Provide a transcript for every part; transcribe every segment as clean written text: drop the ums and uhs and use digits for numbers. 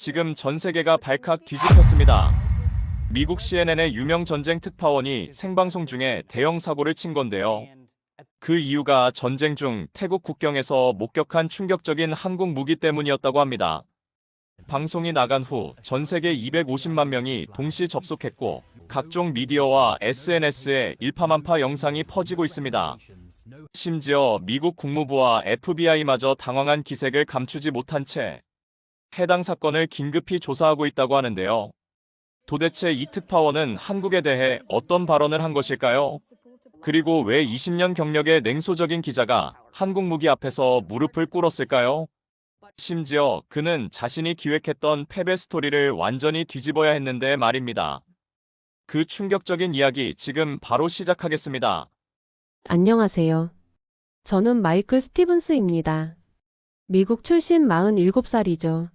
지금 전 세계가 발칵 뒤집혔습니다. 미국 CNN의 유명 전쟁 특파원이 생방송 중에 대형 사고를 친 건데요. 그 이유가 전쟁 중 태국 국경에서 목격한 충격적인 한국 무기 때문이었다고 합니다. 방송이 나간 후 전 세계 250만 명이 동시 접속했고 각종 미디어와 SNS에 일파만파 영상이 퍼지고 있습니다. 심지어 미국 국무부와 FBI마저 당황한 기색을 감추지 못한 채 해당 사건을 긴급히 조사하고 있다고 하는데요. 도대체 이 특파원은 한국에 대해 어떤 발언을 한 것일까요? 그리고 왜 20년 경력의 냉소적인 기자가 한국 무기 앞에서 무릎을 꿇었을까요? 심지어 그는 자신이 기획했던 패배 스토리를 완전히 뒤집어야 했는데 말입니다. 그 충격적인 이야기 지금 바로 시작하겠습니다. 안녕하세요. 저는 마이클 스티븐스입니다. 미국 출신 47살이죠.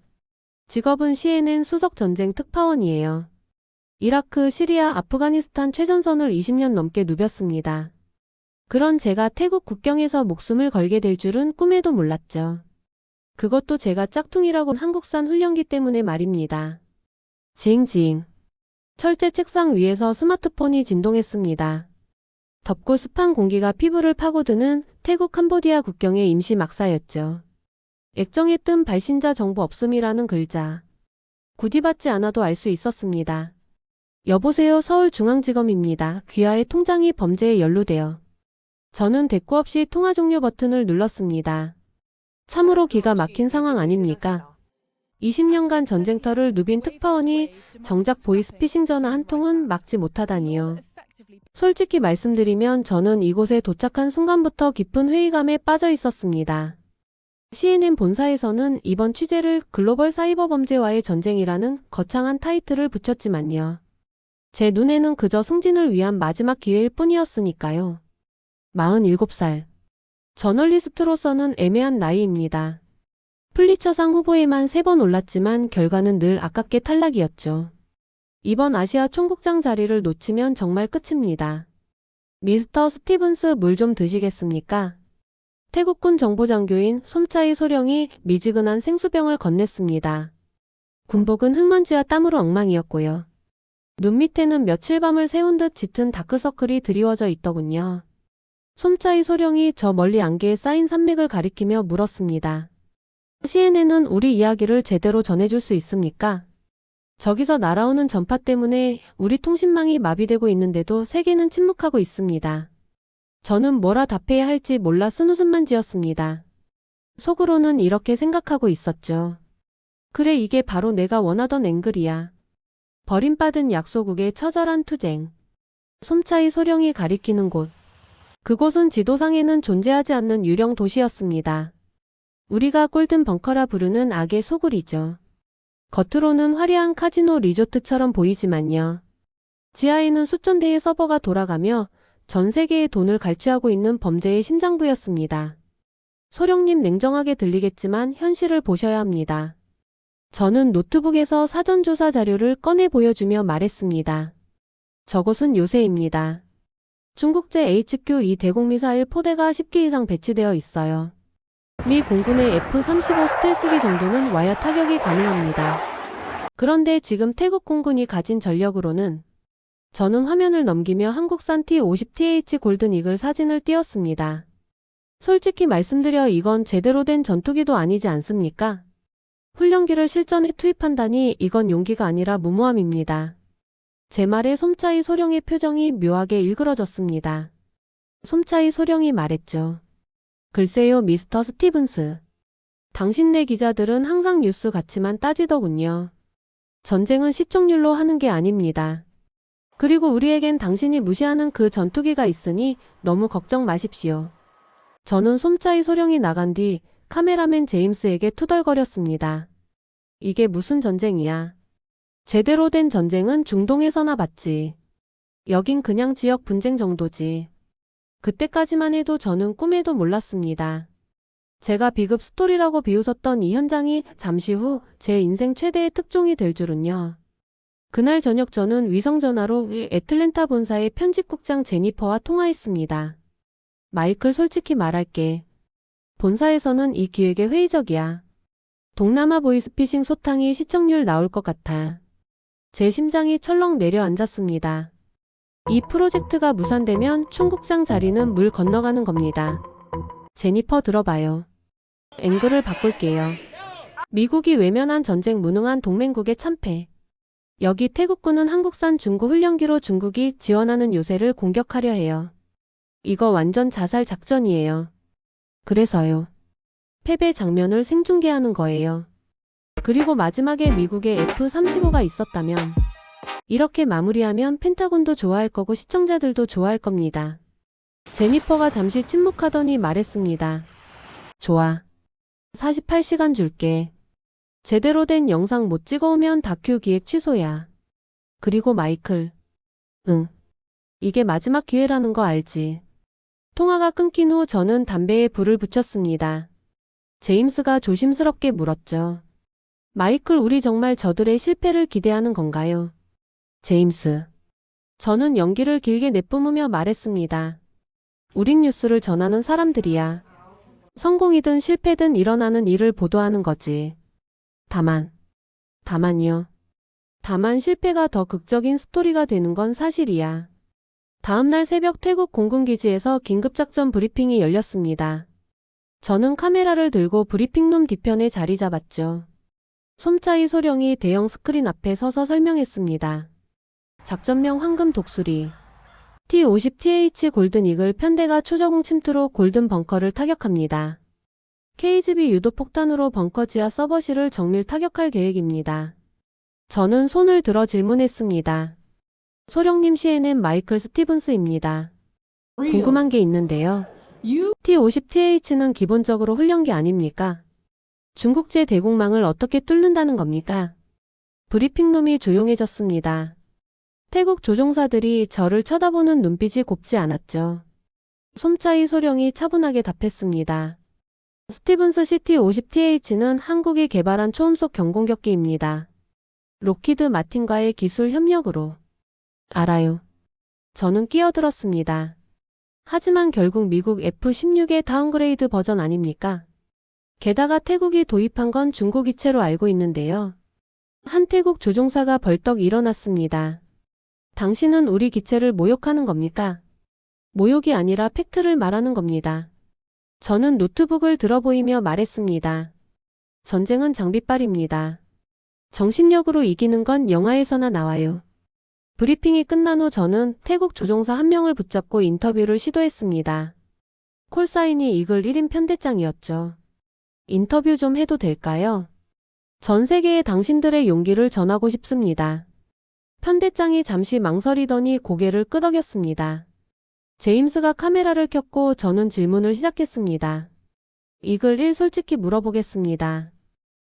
직업은 CNN 수석전쟁 특파원이에요. 이라크, 시리아, 아프가니스탄 최전선을 20년 넘게 누볐습니다. 그런 제가 태국 국경에서 목숨을 걸게 될 줄은 꿈에도 몰랐죠. 그것도 제가 짝퉁이라고 한국산 훈련기 때문에 말입니다. 징징. 철제 책상 위에서 스마트폰이 진동했습니다. 덥고 습한 공기가 피부를 파고드는 태국 캄보디아 국경의 임시 막사였죠. 액정에 뜬 발신자 정보 없음이라는 글자. 굳이 받지 않아도 알 수 있었습니다. 여보세요, 서울중앙지검입니다. 귀하의 통장이 범죄에 연루되어. 저는 대꾸 없이 통화 종료 버튼을 눌렀습니다. 참으로 기가 막힌 상황 아닙니까? 20년간 전쟁터를 누빈 특파원이 정작 보이스피싱 전화 한 통은 막지 못하다니요. 솔직히 말씀드리면 저는 이곳에 도착한 순간부터 깊은 회의감에 빠져 있었습니다. CNN 본사에서는 이번 취재를 글로벌 사이버 범죄와의 전쟁이라는 거창한 타이틀을 붙였지만요. 제 눈에는 그저 승진을 위한 마지막 기회일 뿐이었으니까요. 47살. 저널리스트로서는 애매한 나이입니다. 플리처상 후보에만 3번 올랐지만 결과는 늘 아깝게 탈락이었죠. 이번 아시아 총국장 자리를 놓치면 정말 끝입니다. 미스터 스티븐스, 물 좀 드시겠습니까? 태국군 정보장교인 솜차이 소령이 미지근한 생수병을 건넸습니다. 군복은 흙먼지와 땀으로 엉망이었고요. 눈 밑에는 며칠 밤을 새운 듯 짙은 다크서클이 드리워져 있더군요. 솜차이 소령이 저 멀리 안개에 쌓인 산맥을 가리키며 물었습니다. CNN은 우리 이야기를 제대로 전해줄 수 있습니까? 저기서 날아오는 전파 때문에 우리 통신망이 마비되고 있는데도 세계는 침묵하고 있습니다. 저는 뭐라 답해야 할지 몰라 쓴웃음만 지었습니다. 속으로는 이렇게 생각하고 있었죠. 그래, 이게 바로 내가 원하던 앵글이야. 버림받은 약소국의 처절한 투쟁. 솜차이 소령이 가리키는 곳. 그곳은 지도상에는 존재하지 않는 유령 도시였습니다. 우리가 골든 벙커라 부르는 악의 소굴이죠. 겉으로는 화려한 카지노 리조트처럼 보이지만요. 지하에는 수천 대의 서버가 돌아가며 전 세계의 돈을 갈취하고 있는 범죄의 심장부였습니다. 소령님, 냉정하게 들리겠지만 현실을 보셔야 합니다. 저는 노트북에서 사전조사 자료를 꺼내 보여주며 말했습니다. 저곳은 요새입니다. 중국제 HQ-2 대공미사일 포대가 10기 이상 배치되어 있어요. 미 공군의 F-35 스텔스기 정도는 와야 타격이 가능합니다. 그런데 지금 태국 공군이 가진 전력으로는 저는 화면을 넘기며 한국산 T-50TH 골든 이글 사진을 띄웠습니다. 솔직히 말씀드려 이건 제대로 된 전투기도 아니지 않습니까? 훈련기를 실전에 투입한다니 이건 용기가 아니라 무모함입니다. 제 말에 솜차이 소령의 표정이 묘하게 일그러졌습니다. 솜차이 소령이 말했죠. 글쎄요, 미스터 스티븐스. 당신네 기자들은 항상 뉴스 가치만 따지더군요. 전쟁은 시청률로 하는 게 아닙니다. 그리고 우리에겐 당신이 무시하는 그 전투기가 있으니 너무 걱정 마십시오. 저는 솜차이 소령이 나간 뒤 카메라맨 제임스에게 투덜거렸습니다. 이게 무슨 전쟁이야. 제대로 된 전쟁은 중동에서나 봤지. 여긴 그냥 지역 분쟁 정도지. 그때까지만 해도 저는 꿈에도 몰랐습니다. 제가 비급 스토리라고 비웃었던 이 현장이 잠시 후 제 인생 최대의 특종이 될 줄은요. 그날 저녁 저는 위성전화로 애틀랜타 본사의 편집국장 제니퍼와 통화했습니다. 마이클, 솔직히 말할게. 본사에서는 이 기획에 회의적이야. 동남아 보이스피싱 소탕이 시청률 나올 것 같아. 제 심장이 철렁 내려앉았습니다. 이 프로젝트가 무산되면 총국장 자리는 물 건너가는 겁니다. 제니퍼 들어봐요. 앵글을 바꿀게요. 미국이 외면한 전쟁 무능한 동맹국의 참패. 여기 태국군은 한국산 중고 훈련기로 중국이 지원하는 요새를 공격하려 해요. 이거 완전 자살 작전이에요. 그래서요. 패배 장면을 생중계하는 거예요. 그리고 마지막에 미국의 F-35가 있었다면 이렇게 마무리하면 펜타곤도 좋아할 거고 시청자들도 좋아할 겁니다. 제니퍼가 잠시 침묵하더니 말했습니다. 좋아. 48시간 줄게. 제대로 된 영상 못 찍어오면 다큐 기획 취소야. 그리고 마이클. 응. 이게 마지막 기회라는 거 알지? 통화가 끊긴 후 저는 담배에 불을 붙였습니다. 제임스가 조심스럽게 물었죠. 마이클, 우리 정말 저들의 실패를 기대하는 건가요? 제임스. 저는 연기를 길게 내뿜으며 말했습니다. 우린 뉴스를 전하는 사람들이야. 성공이든 실패든 일어나는 일을 보도하는 거지. 다만요. 다만 실패가 더 극적인 스토리가 되는 건 사실이야. 다음날 새벽 태국 공군기지에서 긴급작전 브리핑이 열렸습니다. 저는 카메라를 들고 브리핑룸 뒤편에 자리 잡았죠. 솜차이 소령이 대형 스크린 앞에 서서 설명했습니다. 작전명 황금 독수리. T-50TH 골든 이글 편대가 초저공 침투로 골든 벙커를 타격합니다. KGB 유도 폭탄으로 벙커 지하 서버실을 정밀 타격할 계획입니다. 저는 손을 들어 질문했습니다. 소령님, CNN 마이클 스티븐스입니다. 궁금한 게 있는데요. T-50TH는 기본적으로 훈련기 아닙니까? 중국제 대공망을 어떻게 뚫는다는 겁니까? 브리핑룸이 조용해졌습니다. 태국 조종사들이 저를 쳐다보는 눈빛이 곱지 않았죠. 솜차이 소령이 차분하게 답했습니다. 스티븐스 CT-50TH는 한국이 개발한 초음속 경공격기입니다. 록히드 마틴과의 기술 협력으로. 알아요. 저는 끼어들었습니다. 하지만 결국 미국 F-16의 다운그레이드 버전 아닙니까? 게다가 태국이 도입한 건 중고기체로 알고 있는데요. 한 태국 조종사가 벌떡 일어났습니다. 당신은 우리 기체를 모욕하는 겁니까? 모욕이 아니라 팩트를 말하는 겁니다. 저는 노트북을 들어보이며 말했습니다. 전쟁은 장비빨입니다. 정신력으로 이기는 건 영화에서나 나와요. 브리핑이 끝난 후 저는 태국 조종사 한 명을 붙잡고 인터뷰를 시도했습니다. 콜사인이 이글 1인 편대장이었죠. 인터뷰 좀 해도 될까요? 전 세계에 당신들의 용기를 전하고 싶습니다. 편대장이 잠시 망설이더니 고개를 끄덕였습니다. 제임스가 카메라를 켰고 저는 질문을 시작했습니다. 이글 1, 솔직히 물어보겠습니다.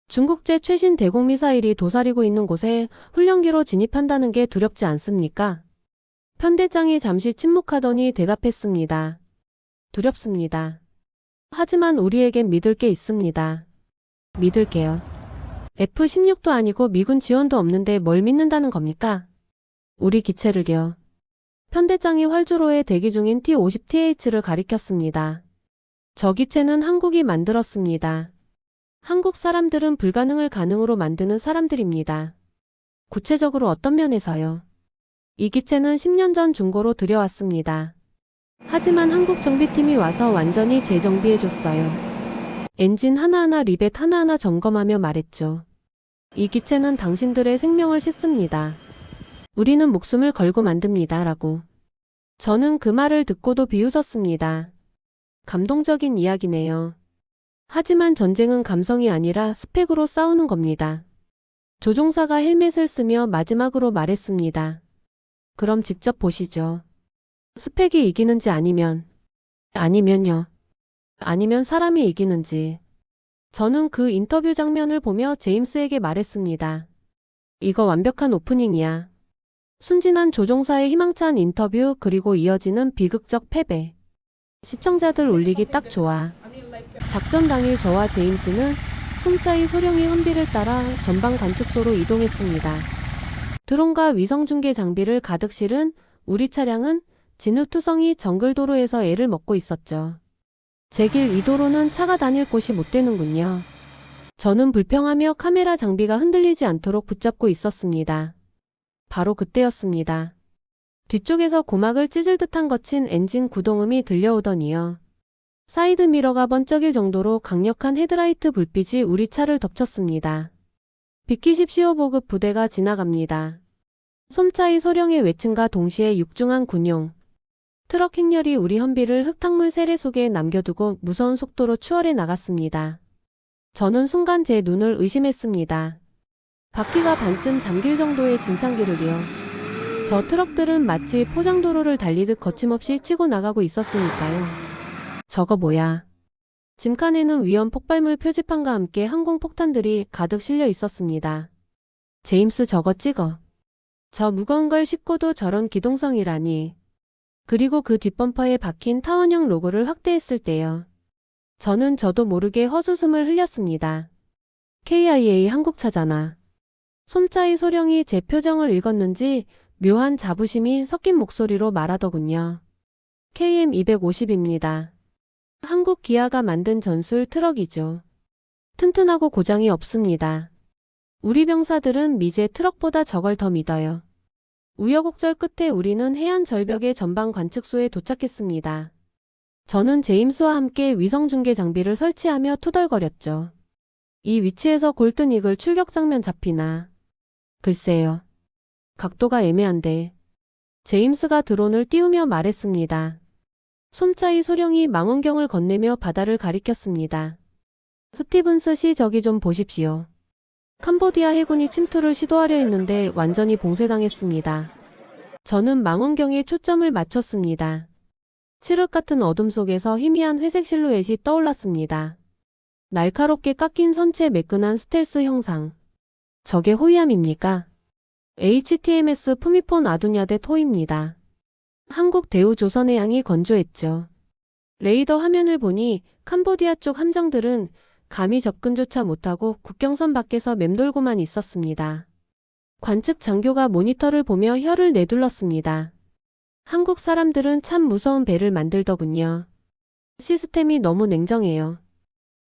중국제 최신 대공미사일이 도사리고 있는 곳에 훈련기로 진입한다는 게 두렵지 않습니까? 편대장이 잠시 침묵하더니 대답했습니다. 두렵습니다. 하지만 우리에겐 믿을 게 있습니다. 믿을게요. F-16도 아니고 미군 지원도 없는데 뭘 믿는다는 겁니까? 우리 기체를요. 편대장이 활주로에 대기 중인 T-50TH를 가리켰습니다. 저 기체는 한국이 만들었습니다. 한국 사람들은 불가능을 가능으로 만드는 사람들입니다. 구체적으로 어떤 면에서요? 이 기체는 10년 전 중고로 들여왔습니다. 하지만 한국 정비팀이 와서 완전히 재정비해줬어요. 엔진 하나하나 리벳 하나하나 점검하며 말했죠. 이 기체는 당신들의 생명을 싣습니다. 우리는 목숨을 걸고 만듭니다. 라고. 저는 그 말을 듣고도 비웃었습니다. 감동적인 이야기네요. 하지만 전쟁은 감성이 아니라 스펙으로 싸우는 겁니다. 조종사가 헬멧을 쓰며 마지막으로 말했습니다. 그럼 직접 보시죠. 스펙이 이기는지 아니면요. 아니면 사람이 이기는지. 저는 그 인터뷰 장면을 보며 제임스에게 말했습니다. 이거 완벽한 오프닝이야. 순진한 조종사의 희망찬 인터뷰 그리고 이어지는 비극적 패배. 시청자들 울리기 딱 좋아. 작전 당일 저와 제임스는 솜짜이 소령의 혼비를 따라 전방 관측소로 이동했습니다. 드론과 위성중계 장비를 가득 실은 우리 차량은 진흙투성이 정글도로에서 애를 먹고 있었죠. 제 길 이 도로는 차가 다닐 곳이 못 되는군요. 저는 불평하며 카메라 장비가 흔들리지 않도록 붙잡고 있었습니다. 바로 그때였습니다. 뒤쪽에서 고막을 찢을 듯한 거친 엔진 구동음이 들려오더니요. 사이드 미러가 번쩍일 정도로 강력한 헤드라이트 불빛이 우리 차를 덮쳤습니다. 비키십시오 보급 부대가 지나갑니다. 솜차이 소령의 외침과 동시에 육중한 군용 트럭 행렬이 우리 험비를 흙탕물 세례 속에 남겨두고 무서운 속도로 추월해 나갔습니다. 저는 순간 제 눈을 의심했습니다. 바퀴가 반쯤 잠길 정도의 진창기를요. 저 트럭들은 마치 포장도로를 달리듯 거침없이 치고 나가고 있었으니까요. 저거 뭐야? 짐칸에는 위험 폭발물 표지판과 함께 항공폭탄들이 가득 실려 있었습니다. 제임스 저거 찍어. 저 무거운 걸 싣고도 저런 기동성이라니. 그리고 그 뒷범퍼에 박힌 타원형 로고를 확대했을 때요. 저는 저도 모르게 헛웃음을 흘렸습니다. KIA 한국차잖아. 솜짜이 소령이 제 표정을 읽었는지 묘한 자부심이 섞인 목소리로 말하더군요. KM250입니다. 한국 기아가 만든 전술 트럭이죠. 튼튼하고 고장이 없습니다. 우리 병사들은 미제 트럭보다 저걸 더 믿어요. 우여곡절 끝에 우리는 해안 절벽의 전방 관측소에 도착했습니다. 저는 제임스와 함께 위성중계 장비를 설치하며 투덜거렸죠. 이 위치에서 골든 이글 출격 장면 잡히나. 글쎄요. 각도가 애매한데. 제임스가 드론을 띄우며 말했습니다. 솜차이 소령이 망원경을 건네며 바다를 가리켰습니다. 스티븐스 씨 저기 좀 보십시오. 캄보디아 해군이 침투를 시도하려 했는데 완전히 봉쇄당했습니다. 저는 망원경에 초점을 맞췄습니다. 칠흑 같은 어둠 속에서 희미한 회색 실루엣이 떠올랐습니다. 날카롭게 깎인 선체 매끈한 스텔스 형상. 저게 호위함입니까? HTMS 푸미폰 아두냐데 토입니다. 한국 대우조선해양이 건조했죠. 레이더 화면을 보니 캄보디아 쪽 함정들은 감히 접근조차 못하고 국경선 밖에서 맴돌고만 있었습니다. 관측 장교가 모니터를 보며 혀를 내둘렀습니다. 한국 사람들은 참 무서운 배를 만들더군요. 시스템이 너무 냉정해요.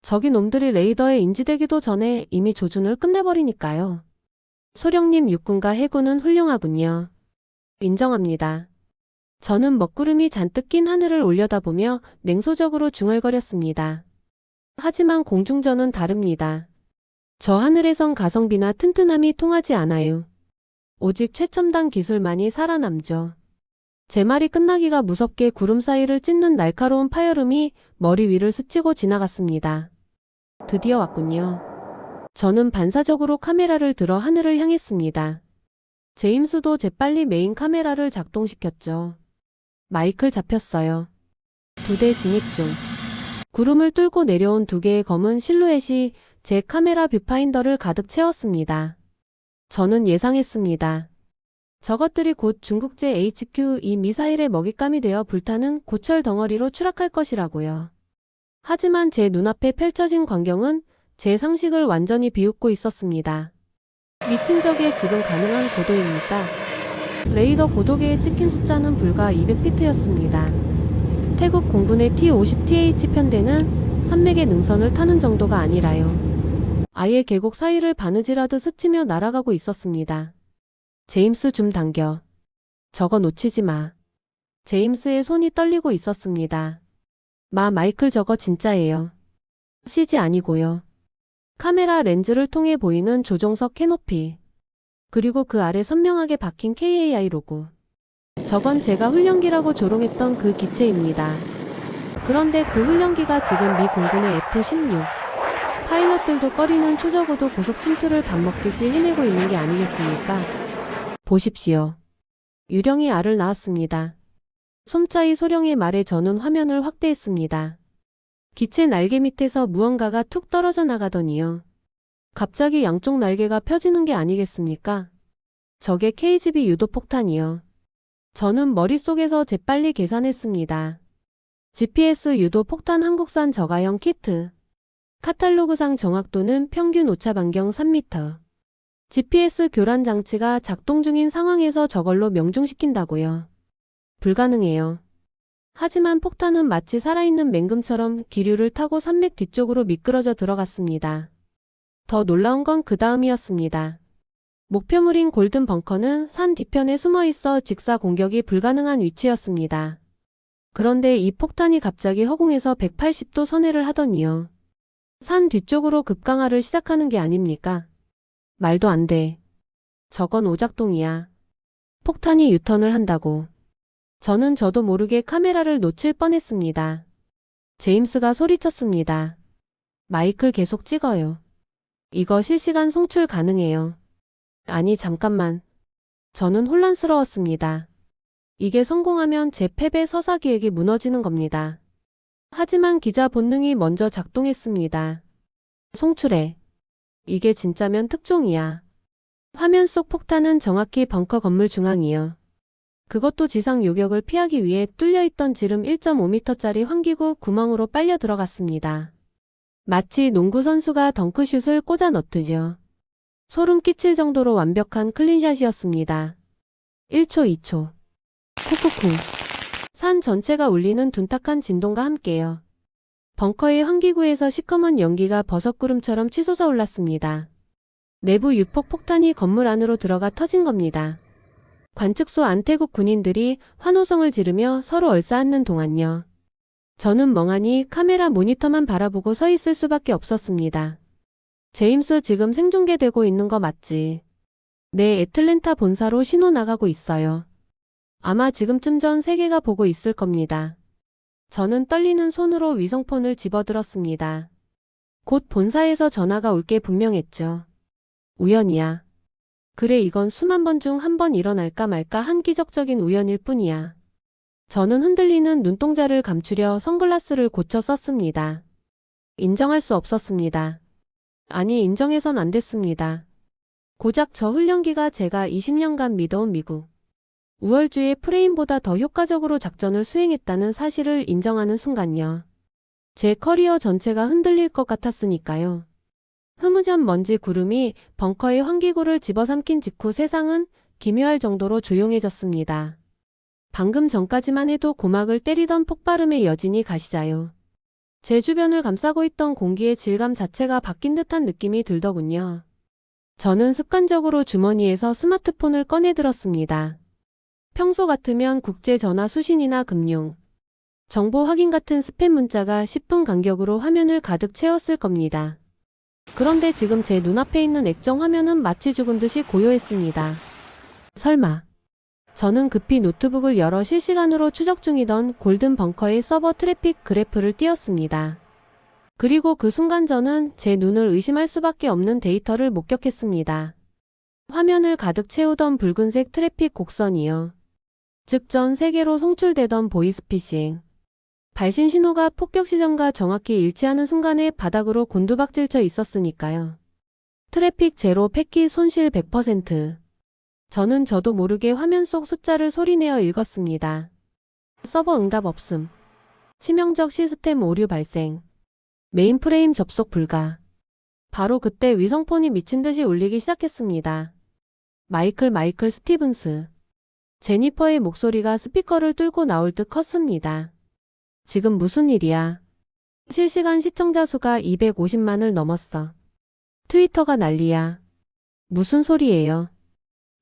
저기 놈들이 레이더에 인지되기도 전에 이미 조준을 끝내버리니까요. 소령님 육군과 해군은 훌륭하군요. 인정합니다. 저는 먹구름이 잔뜩 낀 하늘을 올려다보며 냉소적으로 중얼거렸습니다. 하지만 공중전은 다릅니다. 저 하늘에선 가성비나 튼튼함이 통하지 않아요. 오직 최첨단 기술만이 살아남죠. 제 말이 끝나기가 무섭게 구름 사이를 찢는 날카로운 파열음이 머리 위를 스치고 지나갔습니다. 드디어 왔군요. 저는 반사적으로 카메라를 들어 하늘을 향했습니다. 제임스도 재빨리 메인 카메라를 작동시켰죠. 마이클 잡혔어요. 2대 진입 중. 구름을 뚫고 내려온 2개의 검은 실루엣이 제 카메라 뷰파인더를 가득 채웠습니다. 저는 예상했습니다. 저것들이 곧 중국제 HQ-2 미사일의 먹잇감이 되어 불타는 고철 덩어리로 추락할 것이라고요. 하지만 제 눈앞에 펼쳐진 광경은 제 상식을 완전히 비웃고 있었습니다. 미친 적에 지금 가능한 고도입니까? 레이더 고도계에 찍힌 숫자는 불과 200피트였습니다. 태국 공군의 T-50TH 편대는 산맥의 능선을 타는 정도가 아니라요. 아예 계곡 사이를 바느질하듯 스치며 날아가고 있었습니다. 제임스 좀 당겨. 저거 놓치지 마. 제임스의 손이 떨리고 있었습니다. 마이클 저거 진짜예요. CG 아니고요. 카메라 렌즈를 통해 보이는 조종석 캐노피. 그리고 그 아래 선명하게 박힌 KAI 로고. 저건 제가 훈련기라고 조롱했던 그 기체입니다. 그런데 그 훈련기가 지금 미 공군의 F-16. 파일럿들도 꺼리는 초저고도 고속 침투를 밥 먹듯이 해내고 있는 게 아니겠습니까? 보십시오. 유령이 알을 낳았습니다. 솜짜이 소령의 말에 저는 화면을 확대했습니다. 기체 날개 밑에서 무언가가 툭 떨어져 나가더니요. 갑자기 양쪽 날개가 펴지는 게 아니겠습니까? 저게 KGB 유도폭탄이요. 저는 머릿속에서 재빨리 계산했습니다. GPS 유도폭탄 한국산 저가형 키트. 카탈로그상 정확도는 평균 오차 반경 3m. GPS 교란 장치가 작동 중인 상황에서 저걸로 명중시킨다고요. 불가능해요. 하지만 폭탄은 마치 살아있는 맹금처럼 기류를 타고 산맥 뒤쪽으로 미끄러져 들어갔습니다. 더 놀라운 건 그 다음이었습니다. 목표물인 골든 벙커는 산 뒤편에 숨어 있어 직사 공격이 불가능한 위치였습니다. 그런데 이 폭탄이 갑자기 허공에서 180도 선회를 하더니요. 산 뒤쪽으로 급강하를 시작하는 게 아닙니까? 말도 안 돼. 저건 오작동이야. 폭탄이 유턴을 한다고. 저는 저도 모르게 카메라를 놓칠 뻔했습니다. 제임스가 소리쳤습니다. 마이클 계속 찍어요. 이거 실시간 송출 가능해요. 아니 잠깐만. 저는 혼란스러웠습니다. 이게 성공하면 제 패배 서사 기획이 무너지는 겁니다. 하지만 기자 본능이 먼저 작동했습니다. 송출해. 이게 진짜면 특종이야. 화면 속 폭탄은 정확히 벙커 건물 중앙이요. 그것도 지상 요격을 피하기 위해 뚫려있던 지름 1.5m짜리 환기구 구멍으로 빨려 들어갔습니다. 마치 농구 선수가 덩크슛을 꽂아 넣듯요. 소름 끼칠 정도로 완벽한 클린샷이었습니다. 1초, 2초. 쿵쿵쿵. 산 전체가 울리는 둔탁한 진동과 함께요. 벙커의 환기구에서 시커먼 연기가 버섯구름처럼 치솟아 올랐습니다. 내부 유폭 폭탄이 건물 안으로 들어가 터진 겁니다. 관측소 안태국 군인들이 환호성을 지르며 서로 얼싸안는 동안요. 저는 멍하니 카메라 모니터만 바라보고 서 있을 수밖에 없었습니다. 제임스 지금 생중계되고 있는 거 맞지? 내 애틀랜타 본사로 신호 나가고 있어요. 아마 지금쯤 전 세계가 보고 있을 겁니다. 저는 떨리는 손으로 위성폰을 집어들었습니다. 곧 본사에서 전화가 올 게 분명했죠. 우연이야. 그래 이건 수만 번 중 한 번 일어날까 말까 한 기적적인 우연일 뿐이야. 저는 흔들리는 눈동자를 감추려 선글라스를 고쳐 썼습니다. 인정할 수 없었습니다. 아니 인정해선 안 됐습니다. 고작 저 훈련기가 제가 20년간 믿어온 미국 우월주의 프레임보다 더 효과적으로 작전을 수행했다는 사실을 인정하는 순간요. 제 커리어 전체가 흔들릴 것 같았으니까요. 흐무전 먼지 구름이 벙커의 환기구를 집어삼킨 직후 세상은 기묘할 정도로 조용해졌습니다. 방금 전까지만 해도 고막을 때리던 폭발음의 여진이 가시자요. 제 주변을 감싸고 있던 공기의 질감 자체가 바뀐 듯한 느낌이 들더군요. 저는 습관적으로 주머니에서 스마트폰을 꺼내 들었습니다. 평소 같으면 국제전화 수신이나 금융, 정보 확인 같은 스팸 문자가 10분 간격으로 화면을 가득 채웠을 겁니다. 그런데 지금 제 눈앞에 있는 액정 화면은 마치 죽은 듯이 고요했습니다. 설마. 저는 급히 노트북을 열어 실시간으로 추적 중이던 골든 벙커의 서버 트래픽 그래프를 띄웠습니다. 그리고 그 순간 저는 제 눈을 의심할 수밖에 없는 데이터를 목격했습니다. 화면을 가득 채우던 붉은색 트래픽 곡선이요. 즉 전 세계로 송출되던 보이스피싱. 발신 신호가 폭격 시점과 정확히 일치하는 순간에 바닥으로 곤두박질쳐 있었으니까요. 트래픽 제로 패킷 손실 100%. 저는 저도 모르게 화면 속 숫자를 소리내어 읽었습니다. 서버 응답 없음. 치명적 시스템 오류 발생. 메인프레임 접속 불가. 바로 그때 위성폰이 미친 듯이 울리기 시작했습니다. 마이클 스티븐스. 제니퍼의 목소리가 스피커를 뚫고 나올 듯 컸습니다. 지금 무슨 일이야? 실시간 시청자 수가 250만을 넘었어. 트위터가 난리야. 무슨 소리예요?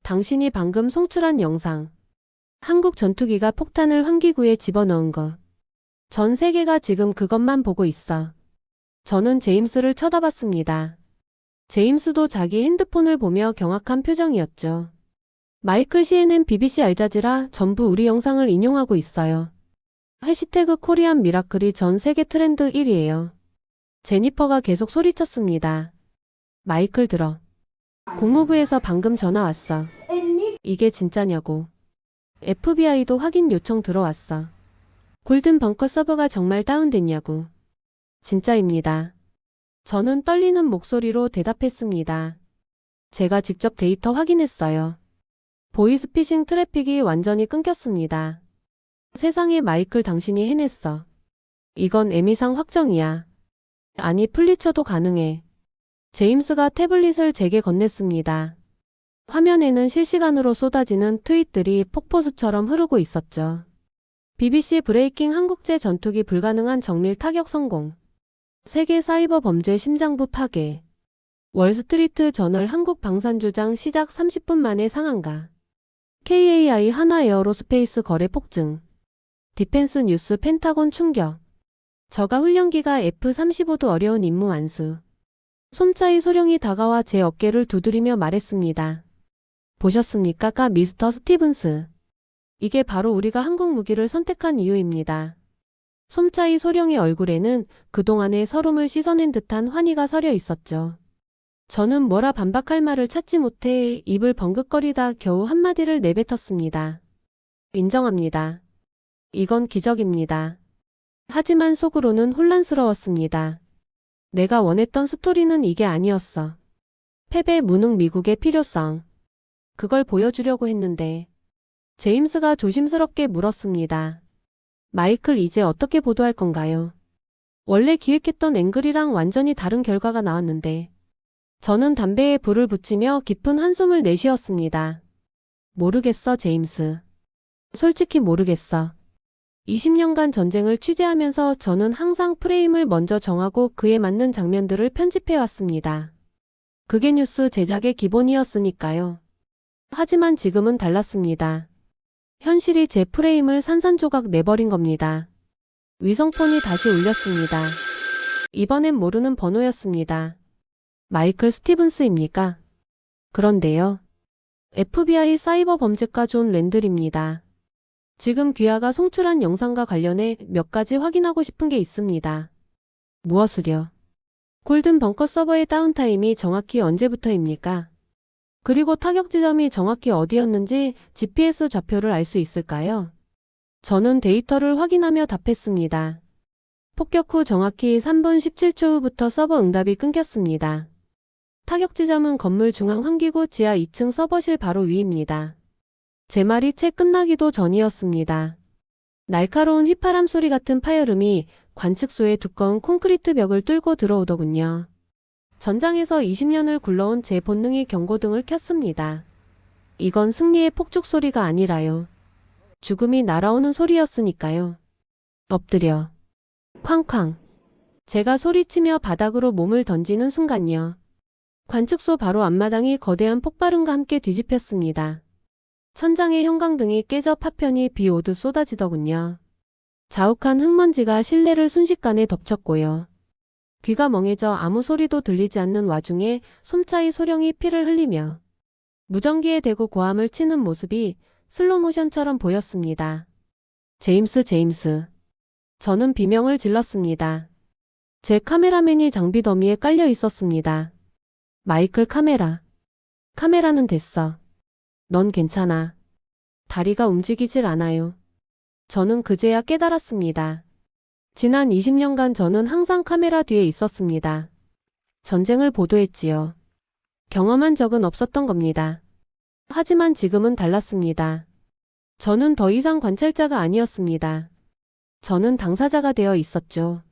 당신이 방금 송출한 영상. 한국 전투기가 폭탄을 환기구에 집어넣은 거. 전 세계가 지금 그것만 보고 있어. 저는 제임스를 쳐다봤습니다. 제임스도 자기 핸드폰을 보며 경악한 표정이었죠. 마이클 CNN, BBC, 알자지라 전부 우리 영상을 인용하고 있어요. 해시태그 코리안 미라클이 전 세계 트렌드 1위예요. 제니퍼가 계속 소리쳤습니다. 마이클 들어. 국무부에서 방금 전화 왔어. 이게 진짜냐고. FBI도 확인 요청 들어왔어. 골든 벙커 서버가 정말 다운됐냐고. 진짜입니다. 저는 떨리는 목소리로 대답했습니다. 제가 직접 데이터 확인했어요. 보이스피싱 트래픽이 완전히 끊겼습니다. 세상에 마이클 당신이 해냈어. 이건 에미상 확정이야. 아니 플리처도 가능해. 제임스가 태블릿을 제게 건넸습니다. 화면에는 실시간으로 쏟아지는 트윗들이 폭포수처럼 흐르고 있었죠. BBC 브레이킹 한국제 전투기 불가능한 정밀 타격 성공. 세계 사이버 범죄 심장부 파괴. 월스트리트 저널 한국 방산주장 시작 30분 만에 상한가. KAI 하나 에어로스페이스 거래 폭증. 디펜스 뉴스 펜타곤 충격. 저가 훈련기가 F-35도 어려운 임무 완수. 솜차이 소령이 다가와 제 어깨를 두드리며 말했습니다. 보셨습니까, 미스터 스티븐스? 이게 바로 우리가 한국 무기를 선택한 이유입니다. 솜차이 소령의 얼굴에는 그동안의 서름을 씻어낸 듯한 환희가 서려 있었죠. 저는 뭐라 반박할 말을 찾지 못해 입을 벙긋거리다 겨우 한마디를 내뱉었습니다. 인정합니다. 이건 기적입니다. 하지만 속으로는 혼란스러웠습니다. 내가 원했던 스토리는 이게 아니었어. 패배 무능 미국의 필요성. 그걸 보여주려고 했는데. 제임스가 조심스럽게 물었습니다. 마이클, 이제 어떻게 보도할 건가요? 원래 기획했던 앵글이랑 완전히 다른 결과가 나왔는데. 저는 담배에 불을 붙이며 깊은 한숨을 내쉬었습니다. 모르겠어, 제임스. 솔직히 모르겠어. 20년간 전쟁을 취재하면서 저는 항상 프레임을 먼저 정하고 그에 맞는 장면들을 편집해왔습니다. 그게 뉴스 제작의 기본이었으니까요. 하지만 지금은 달랐습니다. 현실이 제 프레임을 산산조각 내버린 겁니다. 위성폰이 다시 울렸습니다. 이번엔 모르는 번호였습니다. 마이클 스티븐스입니까? 그런데요. FBI 사이버 범죄과 존 랜들입니다. 지금 귀하가 송출한 영상과 관련해 몇 가지 확인하고 싶은 게 있습니다. 무엇을요? 골든 벙커 서버의 다운타임이 정확히 언제부터입니까? 그리고 타격 지점이 정확히 어디였는지 GPS 좌표를 알 수 있을까요? 저는 데이터를 확인하며 답했습니다. 폭격 후 정확히 3분 17초 후부터 서버 응답이 끊겼습니다. 타격 지점은 건물 중앙 환기구 지하 2층 서버실 바로 위입니다. 제 말이 채 끝나기도 전이었습니다. 날카로운 휘파람 소리 같은 파열음이 관측소의 두꺼운 콘크리트 벽을 뚫고 들어오더군요. 전장에서 20년을 굴러온 제 본능이 경고등을 켰습니다. 이건 승리의 폭죽 소리가 아니라요. 죽음이 날아오는 소리였으니까요. 엎드려. 쾅쾅. 제가 소리치며 바닥으로 몸을 던지는 순간요. 관측소 바로 앞마당이 거대한 폭발음과 함께 뒤집혔습니다. 천장의 형광등이 깨져 파편이 비 오듯 쏟아지더군요. 자욱한 흙먼지가 실내를 순식간에 덮쳤고요. 귀가 멍해져 아무 소리도 들리지 않는 와중에 솜차이 소령이 피를 흘리며 무전기에 대고 고함을 치는 모습이 슬로모션처럼 보였습니다. 제임스. 저는 비명을 질렀습니다. 제 카메라맨이 장비 더미에 깔려 있었습니다. 마이클, 카메라는 됐어. 넌 괜찮아. 다리가 움직이질 않아요. 저는 그제야 깨달았습니다. 지난 20년간 저는 항상 카메라 뒤에 있었습니다. 전쟁을 보도했지요. 경험한 적은 없었던 겁니다. 하지만 지금은 달랐습니다. 저는 더 이상 관찰자가 아니었습니다. 저는 당사자가 되어 있었죠.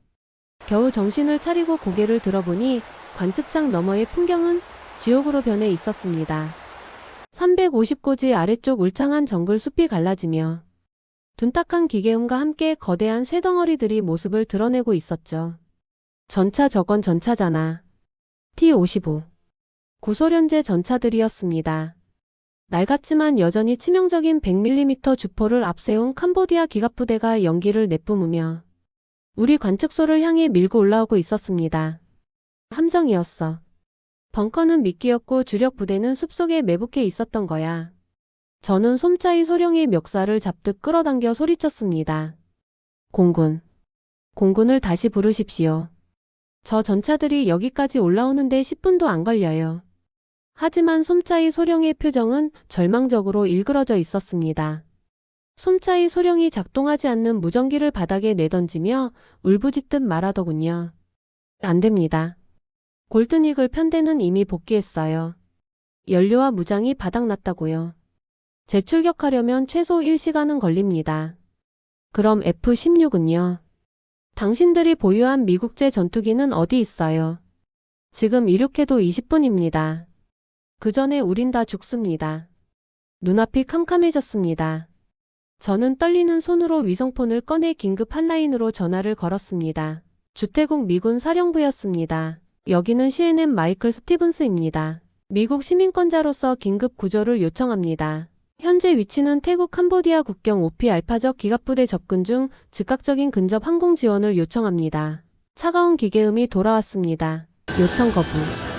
겨우 정신을 차리고 고개를 들어보니 관측장 너머의 풍경은 지옥으로 변해 있었습니다. 350고지 아래쪽 울창한 정글 숲이 갈라지며 둔탁한 기계음과 함께 거대한 쇠덩어리들이 모습을 드러내고 있었죠. 전차, 저건 전차잖아. T-55. 구소련제 전차들이었습니다. 낡았지만 여전히 치명적인 100mm 주포를 앞세운 캄보디아 기갑부대가 연기를 내뿜으며 우리 관측소를 향해 밀고 올라오고 있었습니다. 함정이었어. 벙커는 미끼였고 주력 부대는 숲속에 매복해 있었던 거야. 저는 솜차이 소령의 멱살을 잡듯 끌어당겨 소리쳤습니다. 공군을 다시 부르십시오. 저 전차들이 여기까지 올라오는데 10분도 안 걸려요. 하지만 솜차이 소령의 표정은 절망적으로 일그러져 있었습니다. 솜차이 소령이 작동하지 않는 무전기를 바닥에 내던지며 울부짖듯 말하더군요. 안 됩니다. 골든이글 편대는 이미 복귀했어요. 연료와 무장이 바닥났다고요. 재출격하려면 최소 1시간은 걸립니다. 그럼 F-16은요? 당신들이 보유한 미국제 전투기는 어디 있어요? 지금 이륙해도 20분입니다. 그 전에 우린 다 죽습니다. 눈앞이 캄캄해졌습니다. 저는 떨리는 손으로 위성폰을 꺼내 긴급 한라인으로 전화를 걸었습니다. 주태국 미군 사령부였습니다. 여기는 CNN 마이클 스티븐스입니다. 미국 시민권자로서 긴급 구조를 요청합니다. 현재 위치는 태국 캄보디아 국경 오피 알파적 기갑부대 접근 중 즉각적인 근접 항공 지원을 요청합니다. 차가운 기계음이 돌아왔습니다. 요청 거부.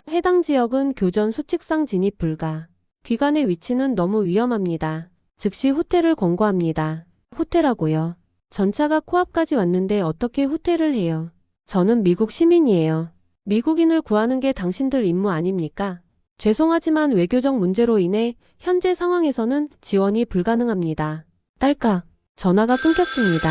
해당 지역은 교전 수칙상 진입 불가. 기관의 위치는 너무 위험합니다. 즉시 후퇴를 권고합니다. 후퇴라고요. 전차가 코앞까지 왔는데 어떻게 후퇴를 해요? 저는 미국 시민이에요. 미국인을 구하는 게 당신들 임무 아닙니까? 죄송하지만 외교적 문제로 인해 현재 상황에서는 지원이 불가능합니다. 딸깍. 전화가 끊겼습니다.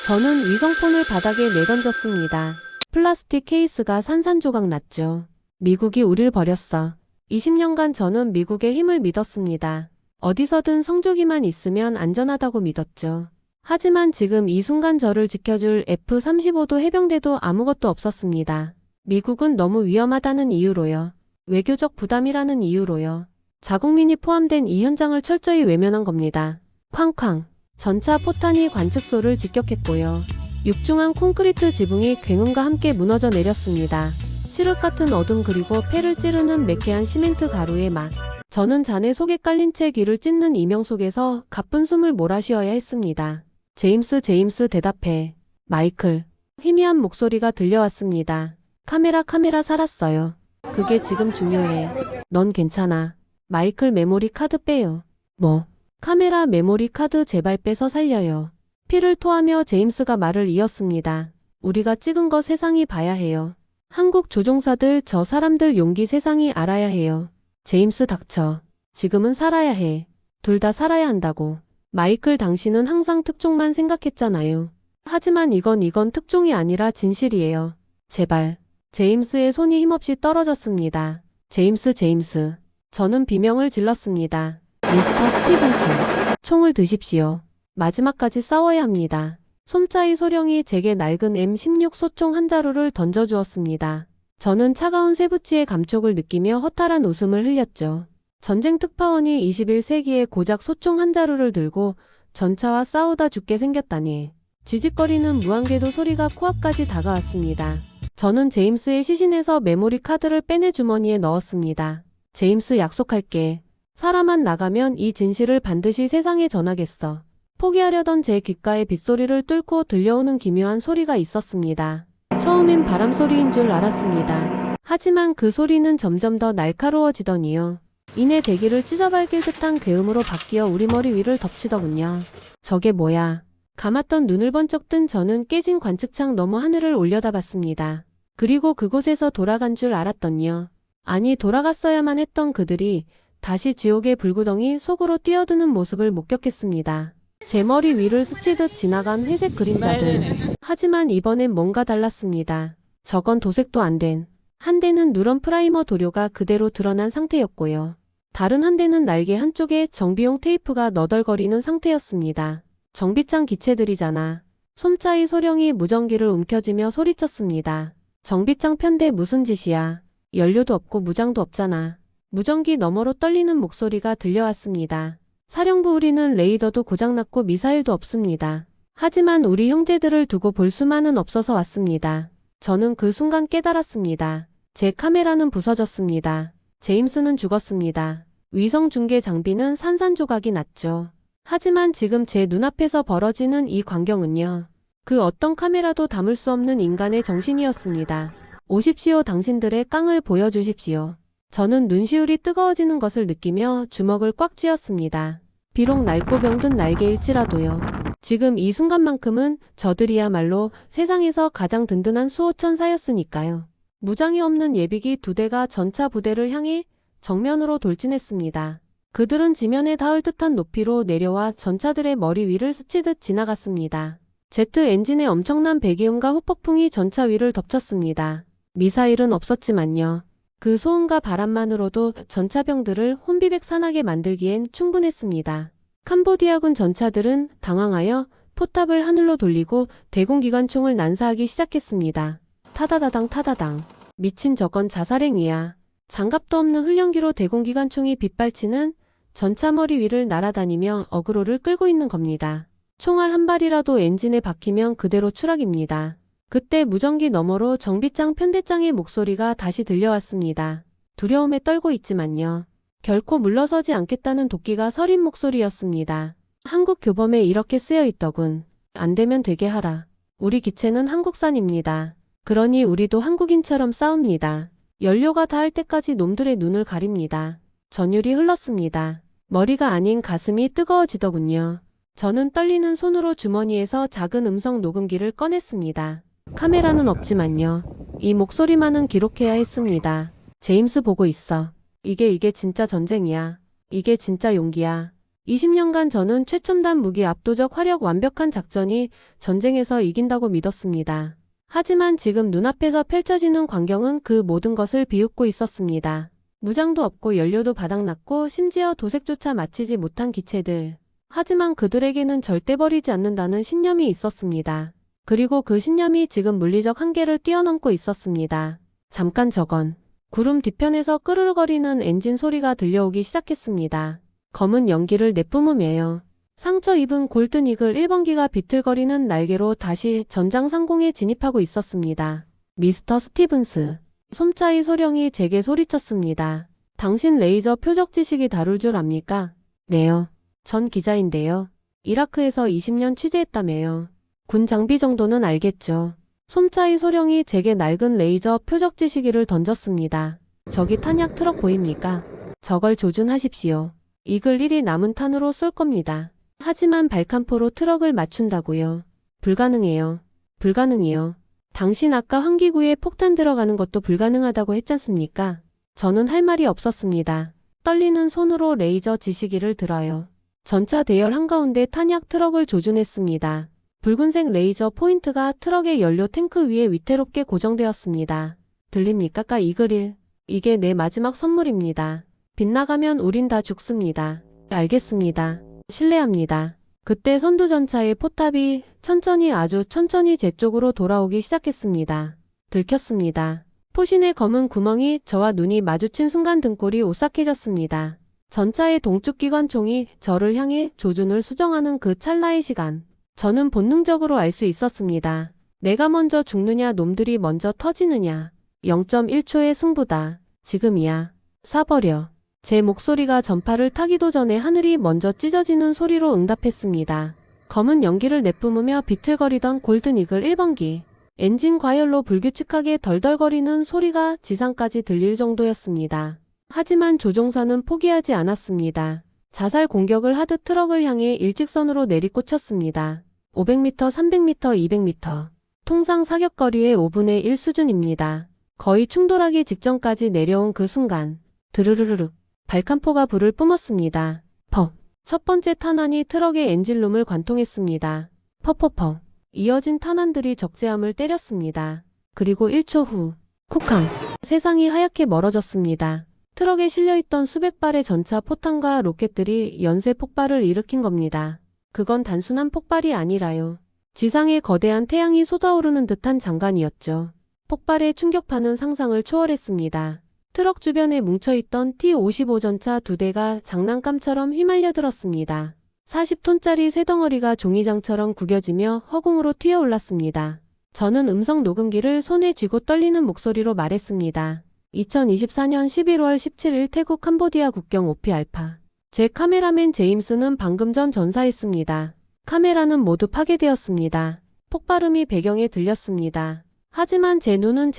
저는 위성폰을 바닥에 내던졌습니다. 플라스틱 케이스가 산산조각 났죠. 미국이 우릴 버렸어. 20년간 저는 미국의 힘을 믿었습니다. 어디서든 성조기만 있으면 안전하다고 믿었죠. 하지만 지금 이 순간 저를 지켜줄 F-35도 해병대도 아무것도 없었습니다. 미국은 너무 위험하다는 이유로요. 외교적 부담이라는 이유로요. 자국민이 포함된 이 현장을 철저히 외면한 겁니다. 쾅쾅. 전차 포탄이 관측소를 직격했고요. 육중한 콘크리트 지붕이 굉음과 함께 무너져 내렸습니다. 칠흑 같은 어둠 그리고 폐를 찌르는 매캐한 시멘트 가루의 맛. 저는 잔해 속에 깔린 채 귀를 찢는 이명 속에서 가쁜 숨을 몰아쉬어야 했습니다. 제임스 대답해. 마이클. 희미한 목소리가 들려왔습니다. 카메라 살았어요. 그게 지금 중요해. 넌 괜찮아. 마이클 메모리 카드 빼요. 뭐? 카메라 메모리 카드 제발 빼서 살려요. 피를 토하며 제임스가 말을 이었습니다. 우리가 찍은 거 세상이 봐야 해요. 한국 조종사들 저 사람들 용기 세상이 알아야 해요. 제임스 닥쳐. 지금은 살아야 해. 둘 다 살아야 한다고. 마이클 당신은 항상 특종만 생각했잖아요. 하지만 이건 특종이 아니라 진실이에요. 제발. 제임스의 손이 힘없이 떨어졌습니다. 제임스. 저는 비명을 질렀습니다. 미스터 스티븐스. 총을 드십시오. 마지막까지 싸워야 합니다. 솜짜이 소령이 제게 낡은 M16 소총 한 자루를 던져주었습니다. 저는 차가운 쇠붙이의 감촉을 느끼며 허탈한 웃음을 흘렸죠. 전쟁 특파원이 21세기에 고작 소총 한 자루를 들고 전차와 싸우다 죽게 생겼다니. 지직거리는 무한궤도 소리가 코앞까지 다가왔습니다. 저는 제임스의 시신에서 메모리 카드를 빼내 주머니에 넣었습니다. 제임스 약속할게. 사람만 나가면 이 진실을 반드시 세상에 전하겠어. 포기하려던 제 귓가에 빗소리를 뚫고 들려오는 기묘한 소리가 있었습니다. 처음엔 바람소리인 줄 알았습니다. 하지만 그 소리는 점점 더 날카로워지더니요. 이내 대기를 찢어밟을 듯한 괴음으로 바뀌어 우리 머리 위를 덮치더군요. 저게 뭐야? 감았던 눈을 번쩍 뜬 저는 깨진 관측창 너머 하늘을 올려다봤습니다. 그리고 그곳에서 돌아간 줄 알았더니요. 아니 돌아갔어야만 했던 그들이 다시 지옥의 불구덩이 속으로 뛰어드는 모습을 목격했습니다. 제 머리 위를 스치듯 지나간 회색 그림자들. 하지만 이번엔 뭔가 달랐습니다. 저건 도색도 안 된. 한 대는 누런 프라이머 도료가 그대로 드러난 상태였고요. 다른 한 대는 날개 한쪽에 정비용 테이프가 너덜거리는 상태였습니다. 정비창 기체들이잖아. 솜짜이 소령이 무전기를 움켜쥐며 소리쳤습니다. 정비창 편대 무슨 짓이야. 연료도 없고 무장도 없잖아. 무전기 너머로 떨리는 목소리가 들려왔습니다. 사령부 우리는 레이더도 고장났고 미사일도 없습니다. 하지만 우리 형제들을 두고 볼 수만은 없어서 왔습니다. 저는 그 순간 깨달았습니다. 제 카메라는 부서졌습니다. 제임스는 죽었습니다. 위성 중계 장비는 산산조각이 났죠. 하지만 지금 제 눈앞에서 벌어지는 이 광경은요. 그 어떤 카메라도 담을 수 없는 인간의 정신이었습니다. 오십시오. 당신들의 깡을 보여주십시오. 저는 눈시울이 뜨거워지는 것을 느끼며 주먹을 꽉 쥐었습니다. 비록 낡고 병든 날개일지라도요. 지금 이 순간만큼은 저들이야말로 세상에서 가장 든든한 수호천사였으니까요. 무장이 없는 예비기 2대가 전차 부대를 향해 정면으로 돌진했습니다. 그들은 지면에 닿을 듯한 높이로 내려와 전차들의 머리 위를 스치듯 지나갔습니다. 제트 엔진의 엄청난 배기음과 후폭풍이 전차 위를 덮쳤습니다. 미사일은 없었지만요. 그 소음과 바람만으로도 전차병들을 혼비백산하게 만들기엔 충분했습니다. 캄보디아군 전차들은 당황하여 포탑을 하늘로 돌리고 대공기관총을 난사하기 시작했습니다. 타다다당. 미친 저건 자살행위야. 장갑도 없는 훈련기로 대공기관총이 빗발치는 전차 머리 위를 날아다니며 어그로를 끌고 있는 겁니다. 총알 한 발이라도 엔진에 박히면 그대로 추락입니다. 그때 무전기 너머로 정비장 편대장의 목소리가 다시 들려왔습니다. 두려움에 떨고 있지만요. 결코 물러서지 않겠다는 도끼가 서린 목소리였습니다. 한국 교범에 이렇게 쓰여 있더군. 안 되면 되게 하라. 우리 기체는 한국산입니다. 그러니 우리도 한국인처럼 싸웁니다. 연료가 닿을 때까지 놈들의 눈을 가립니다. 전율이 흘렀습니다. 머리가 아닌 가슴이 뜨거워지더군요. 저는 떨리는 손으로 주머니에서 작은 음성 녹음기를 꺼냈습니다. 카메라는 없지만요. 이 목소리만은 기록해야 했습니다. 제임스 보고 있어. 이게 진짜 전쟁이야. 이게 진짜 용기야. 20년간 저는 최첨단 무기 압도적 화력 완벽한 작전이 전쟁에서 이긴다고 믿었습니다. 하지만 지금 눈앞에서 펼쳐지는 광경은 그 모든 것을 비웃고 있었습니다. 무장도 없고 연료도 바닥났고 심지어 도색조차 마치지 못한 기체들. 하지만 그들에게는 절대 버리지 않는다는 신념이 있었습니다. 그리고 그 신념이 지금 물리적 한계를 뛰어넘고 있었습니다. 잠깐 저건 구름 뒤편에서 끄르르거리는 엔진 소리가 들려오기 시작했습니다. 검은 연기를 내뿜으며요. 상처 입은 골든 이글 1번기가 비틀거리는 날개로 다시 전장 상공에 진입하고 있었습니다. 미스터 스티븐스. 솜차이 소령이 제게 소리쳤습니다. 당신 레이저 표적 지식이 다룰 줄 압니까? 네요. 전 기자인데요. 이라크에서 20년 취재했다며요. 군 장비 정도는 알겠죠. 솜차이 소령이 제게 낡은 레이저 표적 지시기를 던졌습니다. 저기 탄약 트럭 보입니까? 저걸 조준하십시오. 이글 1이 남은 탄으로 쏠 겁니다. 하지만 발칸포로 트럭을 맞춘다고요. 불가능해요. 불가능해요. 당신 아까 환기구에 폭탄 들어가는 것도 불가능하다고 했잖습니까? 저는 할 말이 없었습니다. 떨리는 손으로 레이저 지시기를 들어요. 전차 대열 한가운데 탄약 트럭을 조준했습니다. 붉은색 레이저 포인트가 트럭의 연료 탱크 위에 위태롭게 고정되었습니다. 들립니까? 이글 1. 이게 내 마지막 선물입니다. 빗나가면 우린 다 죽습니다. 알겠습니다. 신뢰합니다. 그때 선두전차의 포탑이 천천히 아주 천천히 제 쪽으로 돌아오기 시작했습니다. 들켰습니다. 포신의 검은 구멍이 저와 눈이 마주친 순간 등골이 오싹해졌습니다. 전차의 동쪽 기관총이 저를 향해 조준을 수정하는 그 찰나의 시간. 저는 본능적으로 알 수 있었습니다. 내가 먼저 죽느냐 놈들이 먼저 터지느냐. 0.1초의 승부다. 지금이야. 쏴버려. 제 목소리가 전파를 타기도 전에 하늘이 먼저 찢어지는 소리로 응답했습니다. 검은 연기를 내뿜으며 비틀거리던 골든 이글 1번기. 엔진 과열로 불규칙하게 덜덜거리는 소리가 지상까지 들릴 정도였습니다. 하지만 조종사는 포기하지 않았습니다. 자살 공격을 하듯 트럭을 향해 일직선으로 내리꽂혔습니다. 500m, 300m, 200m. 통상 사격거리의 5분의 1 수준입니다. 거의 충돌하기 직전까지 내려온 그 순간. 드르르르륵. 발칸포가 불을 뿜었습니다. 퍽. 첫 번째 탄환이 트럭의 엔진룸을 관통했습니다. 퍽퍽퍽. 이어진 탄환들이 적재함을 때렸습니다. 그리고 1초 후. 쿡함. 세상이 하얗게 멀어졌습니다. 트럭에 실려있던 수백 발의 전차 포탄과 로켓들이 연쇄 폭발을 일으킨 겁니다. 그건 단순한 폭발이 아니라요. 지상에 거대한 태양이 쏟아오르는 듯한 장관이었죠. 폭발의 충격파는 상상을 초월했습니다. 트럭 주변에 뭉쳐있던 T-55 전차 2대가 장난감처럼 휘말려들었습니다. 40톤짜리 쇠덩어리가 종이장처럼 구겨지며 허공으로 튀어올랐습니다. 저는 음성 녹음기를 손에 쥐고 떨리는 목소리로 말했습니다. 2024년 11월 17일 태국 캄보디아 국경 오피 알파. 제 카메라맨 제임스는 방금 전 전사했습니다. 카메라는 모두 파괴되었습니다. 폭발음이 배경에 들렸습니다. 하지만 제 눈은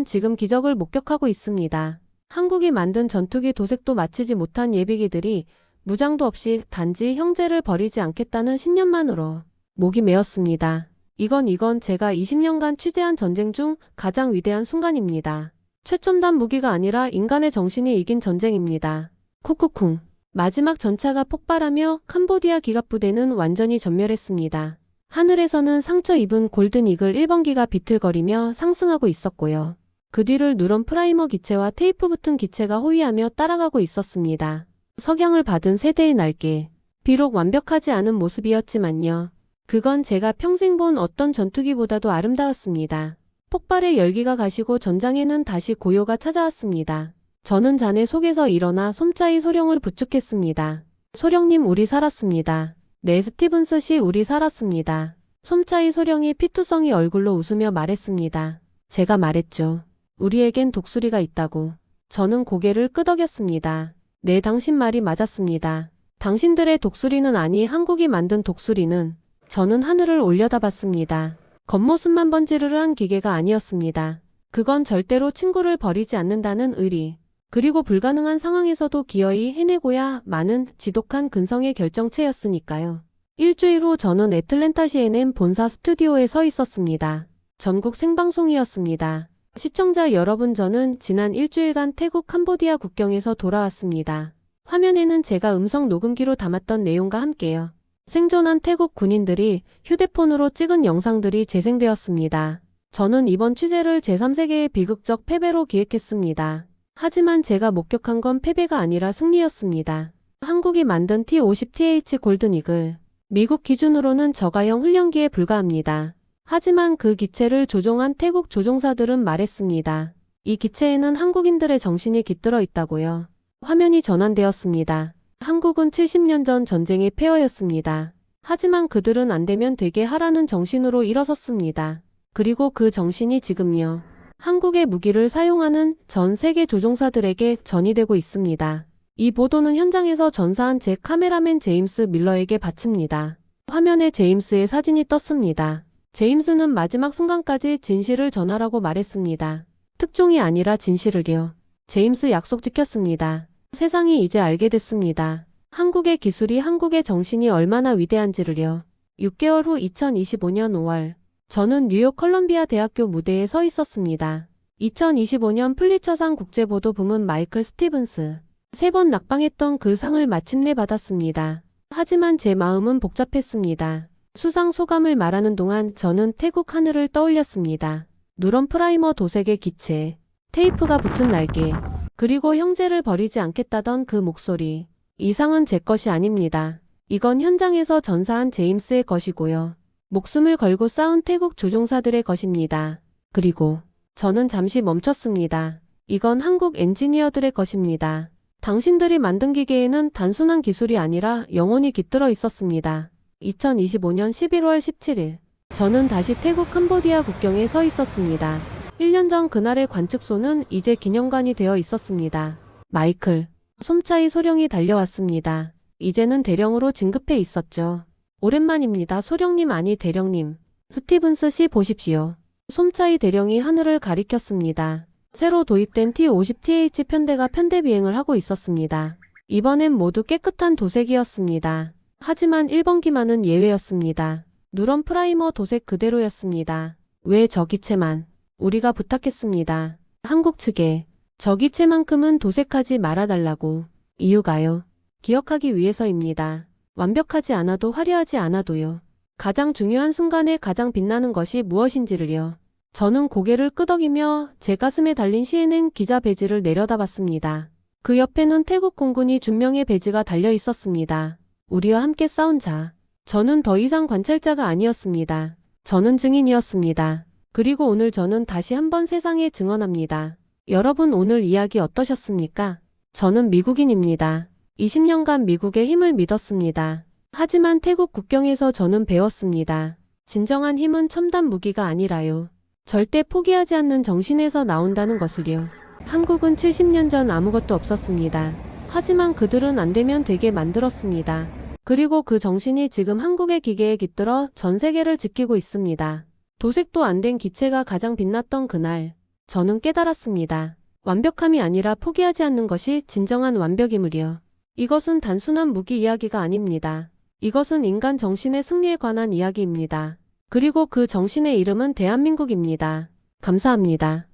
지금 기적을 목격하고 있습니다. 한국이 만든 전투기 도색도 마치지 못한 예비기들이 무장도 없이 단지 형제를 버리지 않겠다는 신념만으로 목이 메었습니다. 이건 제가 20년간 취재한 전쟁 중 가장 위대한 순간입니다. 최첨단 무기가 아니라 인간의 정신이 이긴 전쟁입니다. 쿡쿡쿵. 마지막 전차가 폭발하며 캄보디아 기갑부대는 완전히 전멸했습니다. 하늘에서는 상처 입은 골든 이글 1번기가 비틀거리며 상승하고 있었고요. 그 뒤를 누런 프라이머 기체와 테이프 붙은 기체가 호위하며 따라가고 있었습니다. 석양을 받은 세대의 날개. 비록 완벽하지 않은 모습이었지만요. 그건 제가 평생 본 어떤 전투기보다도 아름다웠습니다. 폭발의 열기가 가시고 전장에는 다시 고요가 찾아왔습니다. 저는 잔해 속에서 일어나 솜차이 소령을 부축했습니다. 소령님, 우리 살았습니다. 네, 스티븐스 씨, 우리 살았습니다. 솜차이 소령이 피투성이 얼굴로 웃으며 말했습니다. 제가 말했죠. 우리에겐 독수리가 있다고. 저는 고개를 끄덕였습니다. 네, 당신 말이 맞았습니다. 당신들의 독수리는 아니 한국이 만든 독수리는. 저는 하늘을 올려다봤습니다. 겉모습만 번지르르한 기계가 아니었습니다. 그건 절대로 친구를 버리지 않는다는 의리. 그리고 불가능한 상황에서도 기어이 해내고야 마는 지독한 근성의 결정체였으니까요. 일주일 후 저는 애틀랜타 CNN 본사 스튜디오에 서 있었습니다. 전국 생방송이었습니다. 시청자 여러분, 저는 지난 일주일간 태국 캄보디아 국경에서 돌아왔습니다. 화면에는 제가 음성 녹음기로 담았던 내용과 함께요. 생존한 태국 군인들이 휴대폰으로 찍은 영상들이 재생되었습니다. 저는 이번 취재를 제3세계의 비극적 패배로 기획했습니다. 하지만 제가 목격한 건 패배가 아니라 승리였습니다. 한국이 만든 T-50TH 골든 이글. 미국 기준으로는 저가형 훈련기에 불과합니다. 하지만 그 기체를 조종한 태국 조종사들은 말했습니다. 이 기체에는 한국인들의 정신이 깃들어 있다고요. 화면이 전환되었습니다. 한국은 70년 전 전쟁의 폐허였습니다. 하지만 그들은 안 되면 되게 하라는 정신으로 일어섰습니다. 그리고 그 정신이 지금요. 한국의 무기를 사용하는 전 세계 조종사들에게 전이되고 있습니다. 이 보도는 현장에서 전사한 제 카메라맨 제임스 밀러에게 바칩니다. 화면에 제임스의 사진이 떴습니다. 제임스는 마지막 순간까지 진실을 전하라고 말했습니다. 특종이 아니라 진실을요. 제임스 약속 지켰습니다. 세상이 이제 알게 됐습니다. 한국의 기술이, 한국의 정신이 얼마나 위대한지를요. 6개월 후 2025년 5월 저는 뉴욕 컬럼비아 대학교 무대에 서 있었습니다. 2025년 플리처상 국제보도 부문 마이클 스티븐스. 3번 낙방했던 그 상을 마침내 받았습니다. 하지만 제 마음은 복잡했습니다. 수상 소감을 말하는 동안 저는 태국 하늘을 떠올렸습니다. 누런 프라이머 도색의 기체, 테이프가 붙은 날개, 그리고 형제를 버리지 않겠다던 그 목소리. 이 상은 제 것이 아닙니다. 이건 현장에서 전사한 제임스의 것이고요. 목숨을 걸고 싸운 태국 조종사들의 것입니다. 그리고 저는 잠시 멈췄습니다. 이건 한국 엔지니어들의 것입니다. 당신들이 만든 기계에는 단순한 기술이 아니라 영혼이 깃들어 있었습니다. 2025년 11월 17일 저는 다시 태국 캄보디아 국경에 서 있었습니다. 1년 전 그날의 관측소는 이제 기념관이 되어 있었습니다. 마이클, 솜차이 소령이 달려왔습니다. 이제는 대령으로 진급해 있었죠. 오랜만입니다. 소령님, 아니 대령님. 스티븐스 씨 보십시오. 솜차이 대령이 하늘을 가리켰습니다. 새로 도입된 T-50TH 편대가 편대 비행을 하고 있었습니다. 이번엔 모두 깨끗한 도색이었습니다. 하지만 1번기만은 예외였습니다. 누런 프라이머 도색 그대로였습니다. 왜 저 기체만? 우리가 부탁했습니다. 한국 측에 저 기체만큼은 도색하지 말아달라고. 이유가요. 기억하기 위해서입니다. 완벽하지 않아도 화려하지 않아도요. 가장 중요한 순간에 가장 빛나는 것이 무엇인지를요. 저는 고개를 끄덕이며 제 가슴에 달린 CNN 기자 배지를 내려다봤습니다. 그 옆에는 태국 공군이 준명의 배지가 달려 있었습니다. 우리와 함께 싸운 자. 저는 더 이상 관찰자가 아니었습니다. 저는 증인이었습니다. 그리고 오늘 저는 다시 한번 세상에 증언합니다. 여러분, 오늘 이야기 어떠셨습니까? 저는 미국인입니다. 20년간 미국의 힘을 믿었습니다. 하지만 태국 국경에서 저는 배웠습니다. 진정한 힘은 첨단 무기가 아니라요. 절대 포기하지 않는 정신에서 나온다는 것을요. 한국은 70년 전 아무것도 없었습니다. 하지만 그들은 안 되면 되게 만들었습니다. 그리고 그 정신이 지금 한국의 기계에 깃들어 전 세계를 지키고 있습니다. 도색도 안 된 기체가 가장 빛났던 그날, 저는 깨달았습니다. 완벽함이 아니라 포기하지 않는 것이 진정한 완벽임을요. 이것은 단순한 무기 이야기가 아닙니다. 이것은 인간 정신의 승리에 관한 이야기입니다. 그리고 그 정신의 이름은 대한민국입니다. 감사합니다.